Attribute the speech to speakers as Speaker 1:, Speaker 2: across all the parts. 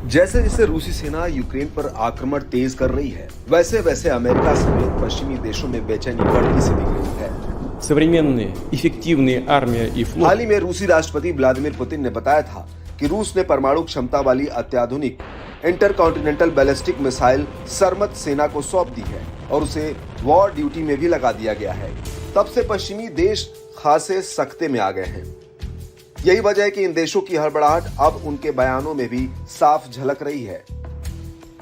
Speaker 1: जैसे जैसे रूसी सेना यूक्रेन पर आक्रमण तेज कर रही है, वैसे वैसे अमेरिका समेत पश्चिमी देशों में बेचैनी बढ़ती सी दिख रही है।
Speaker 2: Современные, эффективные армия и флот
Speaker 1: हाल ही में रूसी राष्ट्रपति व्लादिमीर पुतिन ने बताया था कि रूस ने परमाणु क्षमता वाली अत्याधुनिक इंटरकॉन्टिनेंटल बैलिस्टिक मिसाइल सरमत सेना को सौंप दी है और उसे वॉर ड्यूटी में भी लगा दिया गया है। तब से पश्चिमी देश खासे सख्ते में आ गए हैं। यही वजह है कि इन देशों की हड़बड़ाहट अब उनके बयानों में भी साफ झलक रही है।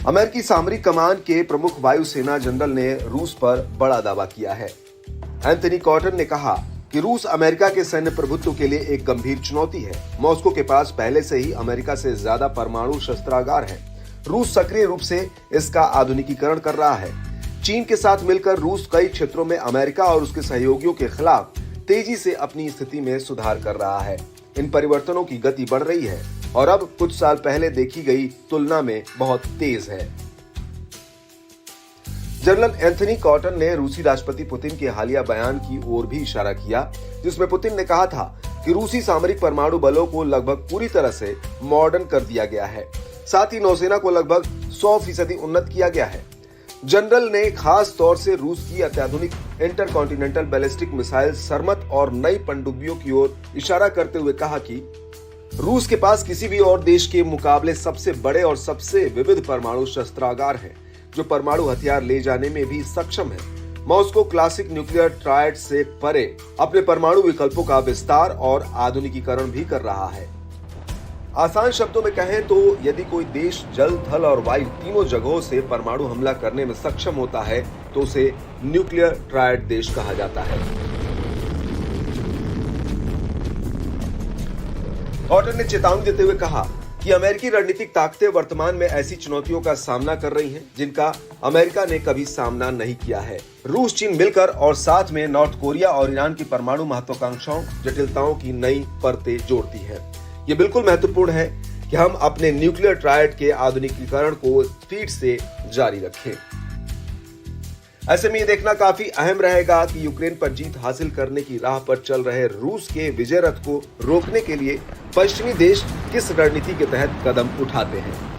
Speaker 1: अमेरिकी सामरिक कमान के प्रमुख वायुसेना जनरल ने रूस पर बड़ा दावा किया है। एंथनी कॉटन ने कहा कि रूस अमेरिका के सैन्य प्रभुत्व के लिए एक गंभीर चुनौती है। मॉस्को के पास पहले से ही अमेरिका से ज्यादा परमाणु शस्त्रागार है। रूस सक्रिय रूप से इसका आधुनिकीकरण कर रहा है। चीन के साथ मिलकर रूस कई क्षेत्रों में अमेरिका और उसके सहयोगियों के खिलाफ तेजी से अपनी स्थिति में सुधार कर रहा है। इन परिवर्तनों की गति बढ़ रही है और अब कुछ साल पहले देखी गई तुलना में बहुत तेज है। जनरल एंथनी कॉटन ने रूसी राष्ट्रपति पुतिन के हालिया बयान की ओर भी इशारा किया, जिसमें पुतिन ने कहा था कि रूसी सामरिक परमाणु बलों को लगभग पूरी तरह से मॉडर्न कर दिया गया है। साथ ही नौसेना को लगभग 100% उन्नत किया गया है। जनरल ने खास तौर से रूस की अत्याधुनिक इंटरकॉन्टिनेंटल बैलिस्टिक मिसाइल सरमत और नई पनडुब्बियों की ओर इशारा करते हुए कहा कि रूस के पास किसी भी और देश के मुकाबले सबसे बड़े और सबसे विविध परमाणु शस्त्रागार हैं, जो परमाणु हथियार ले जाने में भी सक्षम है। मॉस्को क्लासिक न्यूक्लियर ट्रायड से परे अपने परमाणु विकल्पों का विस्तार और आधुनिकीकरण भी कर रहा है। आसान शब्दों में कहें तो यदि कोई देश जल, थल और वायु तीनों जगहों से परमाणु हमला करने में सक्षम होता है तो उसे न्यूक्लियर ट्रायड देश कहा जाता है। कॉटन ने चेतावनी देते हुए कहा कि अमेरिकी रणनीतिक ताकतें वर्तमान में ऐसी चुनौतियों का सामना कर रही हैं जिनका अमेरिका ने कभी सामना नहीं किया है। रूस, चीन मिलकर और साथ में नॉर्थ कोरिया और ईरान की परमाणु महत्वाकांक्षाओं, जटिलताओं की नई परतें जोड़ती है। ये बिल्कुल महत्वपूर्ण है कि हम अपने न्यूक्लियर ट्रायड के आधुनिकीकरण को स्पीड से जारी रखें। ऐसे में ये देखना काफी अहम रहेगा कि यूक्रेन पर जीत हासिल करने की राह पर चल रहे रूस के विजय रथ को रोकने के लिए पश्चिमी देश किस रणनीति के तहत कदम उठाते हैं।